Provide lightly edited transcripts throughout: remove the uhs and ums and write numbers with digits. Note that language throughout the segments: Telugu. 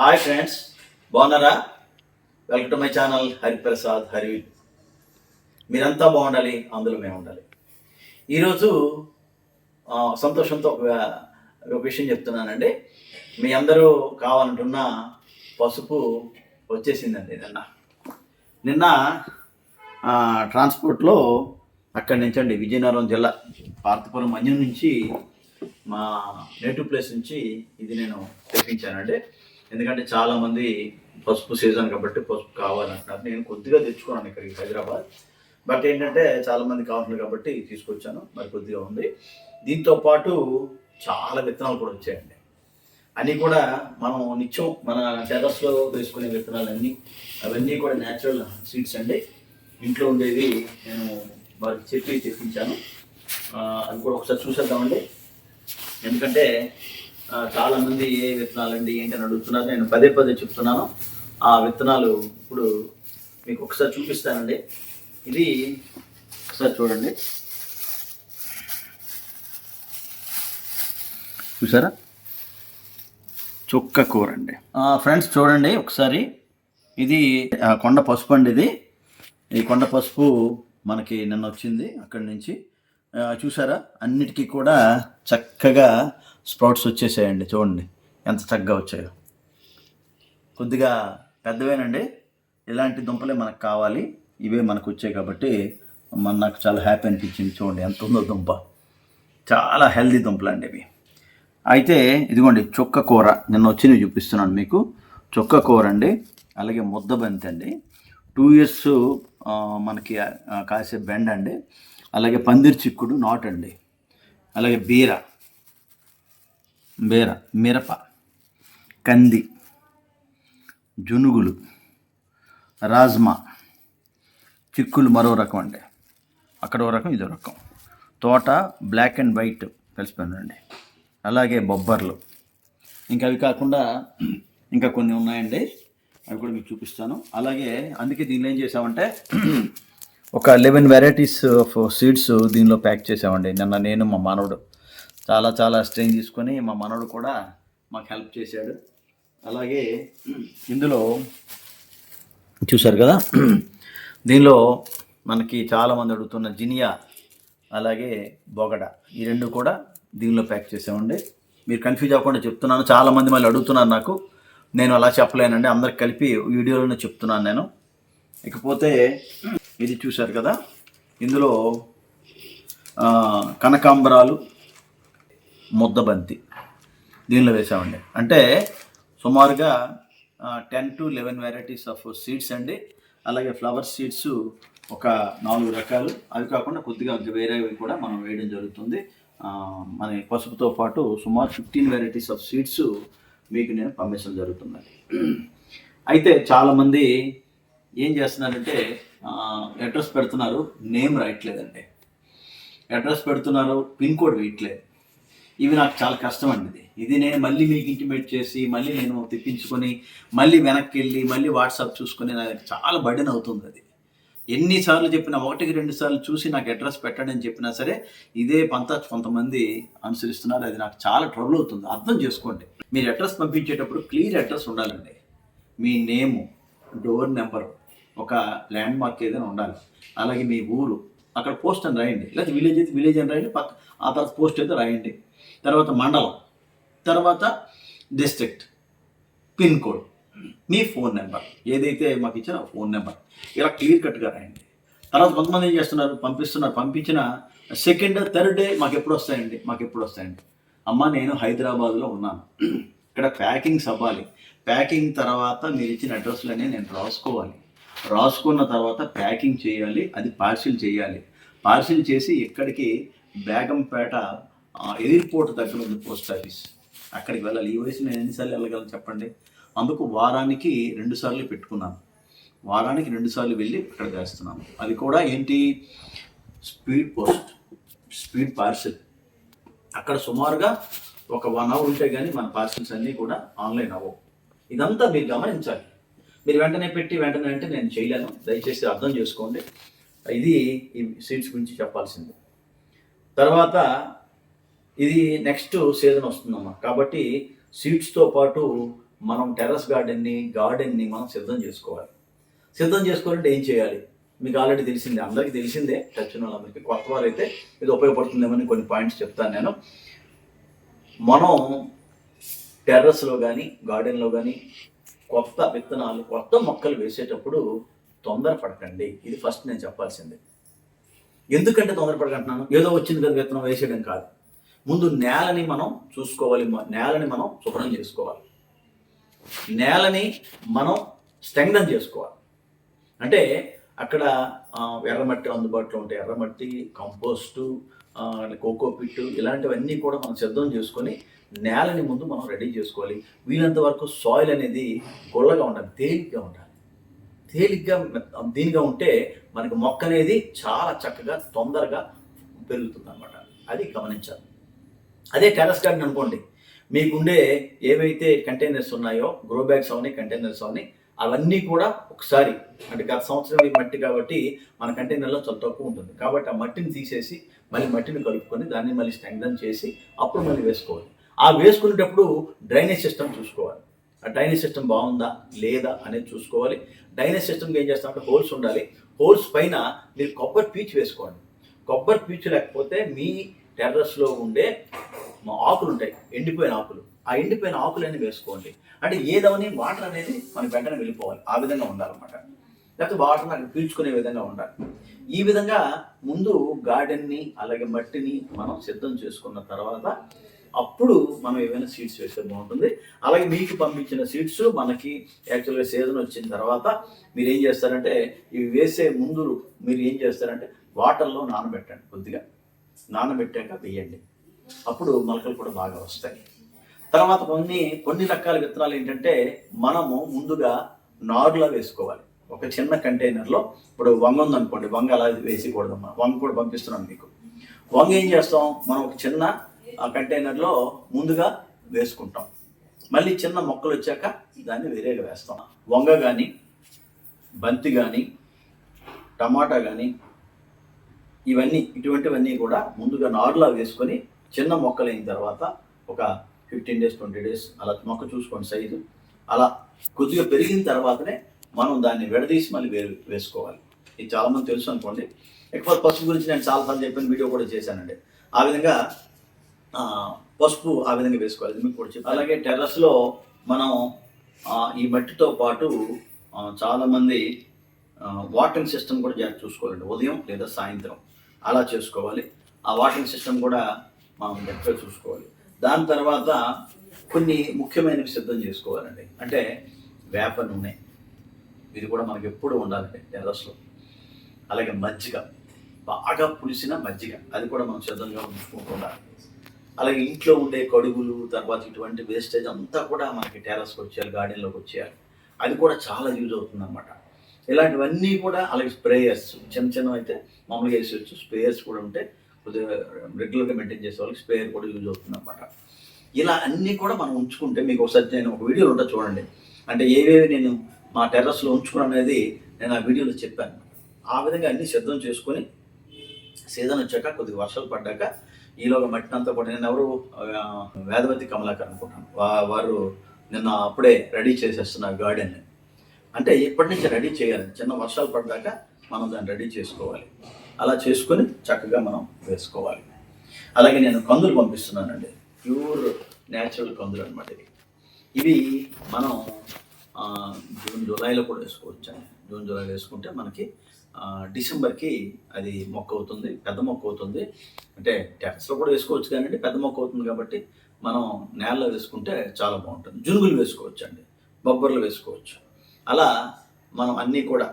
హాయ్ ఫ్రెండ్స్, బాగున్నారా? Welcome to my channel Hariprasad Hari. మీరంతా బాగుండాలి, అందులో మేము ఉండాలి. ఈరోజు సంతోషంతో ఒక విషయం చెప్తున్నానండి. మీ అందరూ కావాలంటున్న పసుపు వచ్చేసిందండి. నిన్న ట్రాన్స్పోర్ట్లో అక్కడి నుంచి అండి, విజయనగరం జిల్లా పార్తపురం మన్యం నుంచి, మా నేటివ్ ప్లేస్ నుంచి ఇది నేను తెప్పించానండి. ఎందుకంటే చాలామంది పసుపు సీజన్ కాబట్టి పసుపు కావాలంటున్నారు. నేను కొద్దిగా తెచ్చుకున్నాను ఇక్కడికి హైదరాబాద్. బట్ ఏంటంటే చాలామంది కావాలి కాబట్టి తీసుకొచ్చాను. మరి కొద్దిగా ఉంది. దీంతో పాటు చాలా విత్తనాలు కూడా వచ్చాయండి. అన్నీ కూడా మనం నిత్యం మన టెర్రస్లో వేసుకునే విత్తనాలు అవన్నీ కూడా న్యాచురల్ సీడ్స్ అండి. ఇంట్లో ఉండేవి నేను వారికి చెప్పి తెప్పించాను. అది కూడా ఒకసారి చూసేద్దామండి. ఎందుకంటే చాలామంది ఏ విత్తనాలు అండి ఏంటి అని అడుగుతున్నారు. నేను పదే చెప్తున్నాను. ఆ విత్తనాలు ఇప్పుడు మీకు ఒకసారి చూపిస్తానండి. ఇది ఒకసారి చూడండి, చూసారా? చుక్క కూర అండి. ఫ్రెండ్స్ చూడండి ఒకసారి, ఇది కొండ పసుపు అండి. ఈ కొండ పసుపు మనకి నిన్న వచ్చింది అక్కడి నుంచి. చూసారా, అన్నిటికీ కూడా చక్కగా స్ప్రౌట్స్ వచ్చేసాయండి. చూడండి ఎంత చక్కగా వచ్చాయో. కొద్దిగా పెద్దవేనండి. ఇలాంటి దుంపలే మనకు కావాలి. ఇవే మనకు వచ్చాయి కాబట్టి నాకు చాలా హ్యాపీ అనిపించింది. చూడండి ఎంత ఉందో దుంప. చాలా హెల్దీ దుంపలు అండి ఇవి. అయితే ఇదిగోండి చుక్క కూర, నిన్న వచ్చినవి చూపిస్తున్నాను మీకు. చుక్క కూర అండి. అలాగే ముద్దబంతి అండి, 2 years మనకి కాసే బెండ అండి. అలాగే పందిరి చిక్కుడు నాట్ అండి. అలాగే బీర, మిరప, కంది, జునుగులు, రాజ్మా, చిక్కులు మరో రకం అండి. అక్కడ ఓ రకం, ఇదో రకం. తోట బ్లాక్ అండ్ వైట్ కలిసిపోయిందండి. అలాగే బొబ్బర్లు. ఇంకా అవి కాకుండా ఇంకా కొన్ని ఉన్నాయండి, అవి కూడా మీకు చూపిస్తాను. అలాగే అందుకే దీనిలో ఏం చేసామంటే ఒక 11 వెరైటీస్ ఆఫ్ సీడ్స్ దీనిలో ప్యాక్ చేసామండి. నిన్న నేను మా మనవడు చాలా స్ట్రెయిన్ తీసుకొని, మా మనవడు కూడా మాకు హెల్ప్ చేశాడు. అలాగే ఇందులో చూశారు కదా, దీనిలో మనకి చాలామంది అడుగుతున్న జినియా అలాగే బొగడ, ఈ రెండు కూడా దీనిలో ప్యాక్ చేసామండి. మీరు కన్ఫ్యూజ్ అవ్వకుండా చెప్తున్నాను. చాలామంది మళ్ళీ అడుగుతున్నారు నాకు. నేను అలా చెప్పలేనండి, అందరికి కలిపి వీడియోలోనే చెప్తున్నాను నేను. ఇకపోతే ఇది చూశారు కదా, ఇందులో కనకాంబరాలు, ముద్దబంతి దీనిలో వేసామండి. అంటే సుమారుగా 10 to 11 వెరైటీస్ ఆఫ్ సీడ్స్ అండి. అలాగే ఫ్లవర్ సీడ్స్ ఒక 4 రకాలు. అవి కాకుండా కొద్దిగా వేరేవి కూడా మనం వేయడం జరుగుతుంది. మన పసుపుతో పాటు సుమారు 15 వెరైటీస్ ఆఫ్ సీడ్స్ మీకు నేను పంపించడం జరుగుతుందండి. అయితే చాలామంది ఏం చేస్తున్నారంటే అడ్రస్ పెడుతున్నారు, నేమ్ రాయట్లేదండి. అడ్రస్ పెడుతున్నారు, పిన్ కోడ్ వేయట్లేదు. ఇవి నాకు చాలా కష్టం అండి. ఇది నేను మళ్ళీ మీకు ఇంటిమేట్ చేసి, మళ్ళీ నేను తెప్పించుకొని, మళ్ళీ వెనక్కి వెళ్ళి, మళ్ళీ వాట్సాప్ చూసుకొని నాకు చాలా బర్డెన్ అవుతుంది. అది ఎన్నిసార్లు చెప్పినా, 1-2 సార్లు చూసి నాకు అడ్రస్ పెట్టండి అని చెప్పినా సరే ఇదే కొంతమంది అనుసరిస్తున్నారు. అది నాకు చాలా ట్రబుల్ అవుతుంది. అర్థం చేసుకోండి. మీరు అడ్రస్ పంపించేటప్పుడు క్లియర్ అడ్రస్ ఉండాలండి. మీ నేము, డోర్ నెంబరు, ఒక ల్యాండ్ మార్క్ ఏదైనా ఉండాలి. అలాగే మీ ఊరు, అక్కడ పోస్ట్ అని రాయండి. లేకపోతే విలేజ్ అయితే విలేజ్ అని రాయండి, ఆ తర్వాత పోస్ట్ అయితే రాయండి. తర్వాత మండలం, తర్వాత డిస్ట్రిక్ట్, పిన్ కోడ్, మీ ఫోన్ నెంబర్, ఏదైతే మాకు ఇచ్చిన ఫోన్ నెంబర్ ఇలా క్లియర్ కట్గా రాయండి. తర్వాత కొంతమంది ఏం చేస్తున్నారు, పంపించిన సెకండ్ థర్డ్ డే మాకు ఎప్పుడు వస్తాయండి. అమ్మ నేను హైదరాబాద్లో ఉన్నాను, ఇక్కడ ప్యాకింగ్స్ అవ్వాలి. ప్యాకింగ్ తర్వాత మీరు ఇచ్చిన అడ్రస్లనే నేను రాసుకున్న తర్వాత ప్యాకింగ్ చేయాలి. అది పార్సిల్ చేయాలి. పార్సిల్ చేసి ఇక్కడికి బేగంపేట ఎయిర్పోర్ట్ దగ్గర ఉంది పోస్ట్ ఆఫీస్, అక్కడికి వెళ్ళాలి. ఈ వయసు నేను ఎన్నిసార్లు వెళ్ళగలను చెప్పండి? అందుకు వారానికి 2 సార్లు పెట్టుకున్నాను. వారానికి 2 సార్లు వెళ్ళి ఇక్కడ వేస్తున్నాను. అది కూడా ఏంటి, స్పీడ్ పోస్ట్, స్పీడ్ పార్సిల్. అక్కడ సుమారుగా ఒక 1 hour ఉంటే కానీ మన పార్సిల్స్ అన్నీ కూడా ఆన్లైన్ అవ్వవు. ఇదంతా మీరు గమనించాలి. మీరు వెంటనే నేను చేయలేను. దయచేసి అర్థం చేసుకోండి. ఇది ఈ సీడ్స్ గురించి చెప్పాల్సింది. తర్వాత ఇది నెక్స్ట్ సీజన్ వస్తుందమ్మా. కాబట్టి సీడ్స్తో పాటు మనం టెర్రస్ గార్డెన్ని మనం సిద్ధం చేసుకోవాలి. సిద్ధం చేసుకోవాలంటే ఏం చేయాలి? మీకు ఆల్రెడీ తెలిసిందే, అందరికీ తెలిసిందే, చచ్చిన వాళ్ళందరికీ. కొత్త వారైతే ఇది ఉపయోగపడుతుందేమని కొన్ని పాయింట్స్ చెప్తాను నేను. మనం టెర్రస్లో కానీ గార్డెన్లో కానీ కొత్త విత్తనాలు, కొత్త మొక్కలు వేసేటప్పుడు తొందరపడకండి. ఇది ఫస్ట్ నేను చెప్పాల్సింది. ఎందుకంటే తొందరపడకంటున్నాను, ఏదో వచ్చింది కదా విత్తనం వేసేయడం కాదు. ముందు నేలని మనం చూసుకోవాలి, నేలని మనం శుభ్రం చేసుకోవాలి, నేలని మనం స్ట్రెంగ్థన్ చేసుకోవాలి. అంటే అక్కడ ఎర్రమట్టి అందుబాటులో ఉంటాయి, ఎర్రమట్టి, కంపోస్టు, కోకోపిట్, ఇలాంటివన్నీ కూడా మనం సిద్ధం చేసుకొని నేలని ముందు మనం రెడీ చేసుకోవాలి. వీలంత వరకు సాయిల్ అనేది గుల్లగా ఉండాలి, తేలిగ్గా ఉండాలి. తేలిగ్గా దీనిగా ఉంటే మనకి మొక్క అనేది చాలా చక్కగా తొందరగా పెరుగుతుంది అన్నమాట. అది గమనించాలి. అదే టెర్రస్ గార్డెన్ అనుకోండి, మీకుండే ఏవైతే కంటైనర్స్ ఉన్నాయో, గ్రో బ్యాగ్స్ అవని, కంటైనర్స్ అవని, అవన్నీ కూడా ఒకసారి, అంటే గత సంవత్సరం ఈ మట్టి కాబట్టి మన కంటైనర్లో చాలా తక్కువ ఉంటుంది కాబట్టి ఆ మట్టిని తీసేసి మళ్ళీ మట్టిని కలుపుకొని దాన్ని మళ్ళీ స్ట్రెంగ్థన్ చేసి అప్పుడు మళ్ళీ వేసుకోవాలి. ఆ వేసుకునేటప్పుడు డ్రైనేజ్ సిస్టమ్ చూసుకోవాలి. ఆ డ్రైనేజ్ సిస్టమ్ బాగుందా లేదా అనేది చూసుకోవాలి. డ్రైనేజ్ సిస్టమ్కి ఏం చేస్తామంటే హోల్స్ ఉండాలి. హోల్స్ పైన మీరు కొబ్బరి పీచు వేసుకోండి. కొబ్బరి పీచు లేకపోతే మీ టెర్రస్లో ఉండే ఆకులు ఉంటాయి, ఎండిపోయిన ఆకులు, ఆ ఎండిపోయిన ఆకులన్నీ వేసుకోండి. అంటే ఏదవని వాటర్ అనేది మనకి వెంటనే వెళ్ళిపోవాలి, ఆ విధంగా ఉండాలన్నమాట. లేకపోతే వాటర్ అక్కడ పీల్చుకునే విధంగా ఉండాలి. ఈ విధంగా ముందు గార్డెన్ని అలాగే మట్టిని మనం సిద్ధం చేసుకున్న తర్వాత అప్పుడు మనం ఏమైనా సీడ్స్ వేస్తే బాగుంటుంది. అలాగే మీకు పంపించిన సీడ్స్ మనకి యాక్చువల్గా సీజన్ వచ్చిన తర్వాత మీరు ఏం చేస్తారంటే, ఇవి వేసే ముందు మీరు ఏం చేస్తారంటే వాటర్లో నానబెట్టండి. కొద్దిగా నానబెట్టాక వేయండి, అప్పుడు మొలకలు కూడా బాగా వస్తాయి. తర్వాత కొన్ని రకాల విత్తనాలు ఏంటంటే మనము ముందుగా నారులా వేసుకోవాలి. ఒక చిన్న కంటైనర్లో, ఇప్పుడు వంగ ఉందనుకోండి, వంగ అలా వేసేయకూడదమ్మా. వంగ కూడా పంపిస్తున్నాను మీకు. వంగ ఏం చేస్తాం, మనం ఒక చిన్న కంటైనర్లో ముందుగా వేసుకుంటాం, మళ్ళీ చిన్న మొక్కలు వచ్చాక దాన్ని వేరేగా వేస్తాం. వంగ కానీ, బంతి కానీ, టమాటా కానీ, ఇటువంటివన్నీ కూడా ముందుగా నారులా వేసుకొని చిన్న మొక్కలు అయిన తర్వాత ఒక 15 days 20 days అలా మొక్క చూసుకోండి సైజు. అలా కొద్దిగా పెరిగిన తర్వాతనే మనం దాన్ని విడదీసి మళ్ళీ వేసుకోవాలి. ఇది చాలామంది తెలుసు అనుకోండి. ఎక్కువ పసుపు గురించి నేను చాలాసార్లు చెప్పిన వీడియో కూడా చేశానండి. ఆ విధంగా పసుపు ఆ విధంగా వేసుకోవాలి, మీకు కూడా చెప్పాను. అలాగే టెర్రస్లో మనం ఈ మట్టితో పాటు చాలామంది వాటరింగ్ సిస్టమ్ కూడా జాగ్రత్త చూసుకోవాలండి. ఉదయం లేదా సాయంత్రం అలా చేసుకోవాలి. ఆ వాటరింగ్ సిస్టమ్ కూడా మనం జాగ్రత్తగా చూసుకోవాలి. దాని తర్వాత కొన్ని ముఖ్యమైనవి సిద్ధం చేసుకోవాలండి. అంటే వేప నూనె, ఇది కూడా మనకి ఎప్పుడు ఉండాలండి టెర్రస్లో. అలాగే మజ్జిగ, బాగా పులిసిన మజ్జిగ, అది కూడా మనం సిద్ధంగా ఉంచుకుంటుండాలి. అలాగే ఇంట్లో ఉండే కడుగులు, తర్వాత ఇటువంటి వేస్టేజ్ అంతా కూడా మనకి టెర్రస్కి వచ్చేయాలి, గార్డెన్లోకి వచ్చేయాలి. అది కూడా చాలా యూజ్ అవుతుంది అన్నమాట. ఇలాంటివన్నీ కూడా. అలాగే స్ప్రేయర్స్, చిన్నవి అయితే మామూలుగా వేసేయచ్చు, స్ప్రేయర్స్ కూడా ఉంటే కొద్దిగా రెగ్యులర్గా మెయింటైన్ చేసే వాళ్ళకి స్ప్రేయర్ కూడా యూజ్ అవుతుంది అన్నమాట. ఇలా అన్నీ కూడా మనం ఉంచుకుంటే, మీకు ఒకసారి నేను ఒక వీడియోలో ఉంటా చూడండి, అంటే ఏవేవి నేను మా టెర్రస్లో ఉంచుకున్నాను అనేది నేను ఆ వీడియోలో చెప్పాను. ఆ విధంగా అన్నీ సిద్ధం చేసుకొని సీజన్ వచ్చాక కొద్దిగా వర్షాలు పడ్డాక ఈలోగా మట్టినంతా కూడా, నేను ఎవరు వేదవతి కమలాకర్ అనుకుంటాను, వారు నిన్న అప్పుడే రెడీ చేసేస్తున్నారు గార్డెన్ని. అంటే ఇప్పటి నుంచి రెడీ చేయాలి, చిన్న వర్షాలు పడ్డాక మనం దాన్ని రెడీ చేసుకోవాలి. అలా చేసుకొని చక్కగా మనం వేసుకోవాలి. అలాగే నేను కందులు పంపిస్తున్నానండి, ప్యూర్ న్యాచురల్ కందులు అనమాట. ఇవి మనం జూన్ జూలైలో కూడా వేసుకోవచ్చు అండి. జూన్ జూలైలో వేసుకుంటే మనకి డిసెంబర్కి అది మొక్క అవుతుంది, పెద్ద మొక్క అవుతుంది. అంటే టెర్రస్లో కూడా వేసుకోవచ్చు కానీ పెద్ద మొక్క అవుతుంది కాబట్టి మనం నేలలో వేసుకుంటే చాలా బాగుంటుంది. జునుగులు వేసుకోవచ్చు అండి, బొబ్బర్లు వేసుకోవచ్చు. అలా మనం అన్నీ కూడా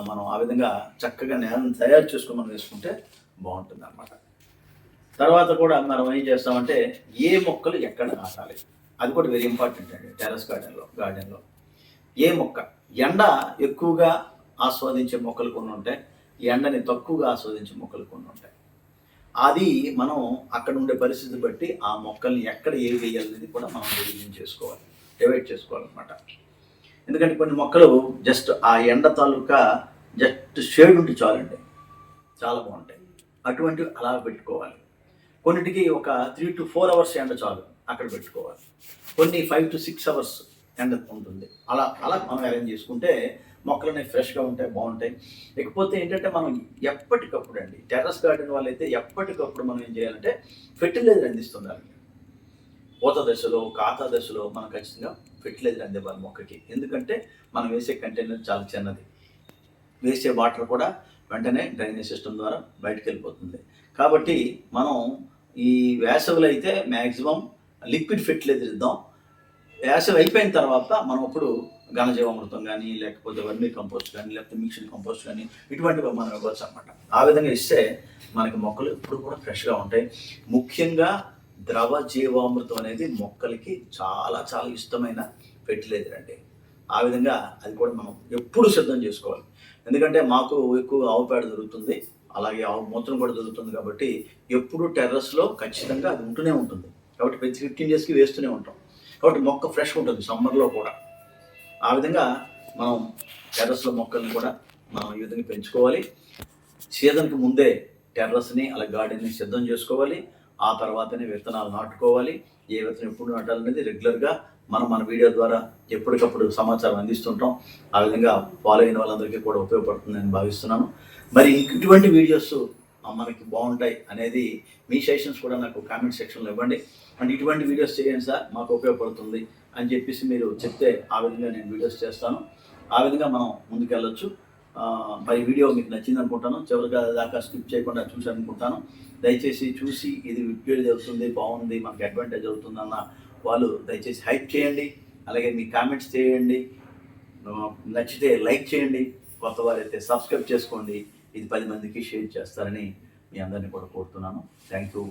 మనం ఆ విధంగా చక్కగా నేలను తయారు చేసుకొని మనం వేసుకుంటే బాగుంటుంది అన్నమాట. తర్వాత కూడా మనం ఏం చేస్తామంటే ఏ మొక్కలు ఎక్కడ నాటాలి, అది కూడా వెరీ ఇంపార్టెంట్ అండి. టెర్రస్ గార్డెన్లో ఏ మొక్క ఎండ ఎక్కువగా ఆస్వాదించే మొక్కలు కొన్ని ఉంటాయి, ఎండని తక్కువగా ఆస్వాదించే మొక్కలు కొన్ని ఉంటాయి. అది మనం అక్కడ ఉండే పరిస్థితి బట్టి ఆ మొక్కల్ని ఎక్కడ ఏవి వేయాలనేది కూడా మనం డివైడ్ చేసుకోవాలన్నమాట. ఎందుకంటే కొన్ని మొక్కలు జస్ట్ ఆ ఎండ తాలూకా జస్ట్ షేడ్ ఉంటే చాలండి, చాలా బాగుంటాయి. అటువంటివి అలా పెట్టుకోవాలి. కొన్నిటికి ఒక 3 to 4 hours ఎండ చాలు, అక్కడ పెట్టుకోవాలి. కొన్ని 5 to 6 hours ఎండ ఉంటుంది. అలా అలా మనం అరేంజ్ చేసుకుంటే మొక్కలు అనేవి ఫ్రెష్గా ఉంటాయి, బాగుంటాయి. ఇకపోతే ఏంటంటే మనం ఎప్పటికప్పుడు అండి టెర్రస్ గార్డెన్ వాళ్ళైతే ఎప్పటికప్పుడు మనం ఏం చేయాలంటే ఫెర్టిలైజర్ అందిస్తుండాలి. పూత దశలో, కాత దశలో మనం ఖచ్చితంగా ఫెర్టిలైజర్ అందివ్వాలి మొక్కకి. ఎందుకంటే మనం వేసే కంటైనర్ చాలా చిన్నది, వేసే వాటర్ కూడా వెంటనే డ్రైనేజ్ సిస్టమ్ ద్వారా బయటకు వెళ్ళిపోతుంది. కాబట్టి మనం ఈ వేసవిలో అయితే మ్యాక్సిమం లిక్విడ్ ఫెర్టిలైజర్ ఇద్దాం. వేసవి అయిపోయిన తర్వాత మనం ఇప్పుడు ఘనజీవామృతం కానీ, లేకపోతే వర్మీ కంపోస్ట్ కానీ, లేకపోతే మిక్స్డ్ కంపోస్ట్ కానీ ఇటువంటివి మనం ఇవ్వచ్చు అనమాట. ఆ విధంగా ఇస్తే మనకి మొక్కలు ఎప్పుడు కూడా ఫ్రెష్గా ఉంటాయి. ముఖ్యంగా ద్రవ జీవామృతం అనేది మొక్కలకి చాలా చాలా ఇష్టమైన ఫెర్టిలైజర్ అండి. ఆ విధంగా అది కూడా మనం ఎప్పుడు సిద్ధం చేసుకోవాలి. ఎందుకంటే మాకు ఎక్కువ ఆవు పేడ దొరుకుతుంది, అలాగే ఆవు మూత్రం కూడా దొరుకుతుంది. కాబట్టి ఎప్పుడు టెర్రస్లో ఖచ్చితంగా అది ఉంటూనే ఉంటుంది. కాబట్టి ప్రతి 15 డేస్కి వేస్తూనే ఉంటాం. కాబట్టి మొక్క ఫ్రెష్ ఉంటుంది సమ్మర్లో కూడా. ఆ విధంగా మనం టెర్రస్లో మొక్కల్ని కూడా మనం ఈ విధంగా పెంచుకోవాలి. సీజన్కి ముందే టెర్రస్ని అలా గార్డెన్ని సిద్ధం చేసుకోవాలి. ఆ తర్వాతనే విత్తనాలు నాటుకోవాలి. ఏ విత్తనం ఎప్పుడు నాటాలనేది రెగ్యులర్గా మనం మన వీడియో ద్వారా ఎప్పటికప్పుడు సమాచారం అందిస్తుంటాం. ఆ విధంగా ఫాలో అయిన వాళ్ళందరికీ కూడా ఉపయోగపడుతుందని భావిస్తున్నాను. మరి ఇటువంటి వీడియోస్ మనకి బాగుంటాయి అనేది మీ సజెషన్స్ కూడా నాకు కామెంట్ సెక్షన్లో ఇవ్వండి. అంటే ఇటువంటి వీడియోస్ చేయండి సార్, మాకు ఉపయోగపడుతుంది అని చెప్పేసి మీరు చెప్తే ఆ విధంగా నేను వీడియోస్ చేస్తాను. ఆ విధంగా మనం ముందుకెళ్ళొచ్చు. మరి వీడియో మీకు నచ్చింది అనుకుంటాను. చివరిగా దాకా స్కిప్ చేయకుండా చూసారనుకుంటాను. దయచేసి చూసి ఇది వీడియో జరుగుతుంది, బాగుంది, మనకి అడ్వాంటేజ్ అవుతుంది అన్న వాళ్ళు దయచేసి హైప్ చేయండి. అలాగే మీ కామెంట్స్ చేయండి. నచ్చితే లైక్ చేయండి. కొత్త వారైతే సబ్స్క్రైబ్ చేసుకోండి. ఇది 10 మందికి షేర్ చేస్తారని మీ అందరినీ కూడా కోరుతున్నాను. Thank you.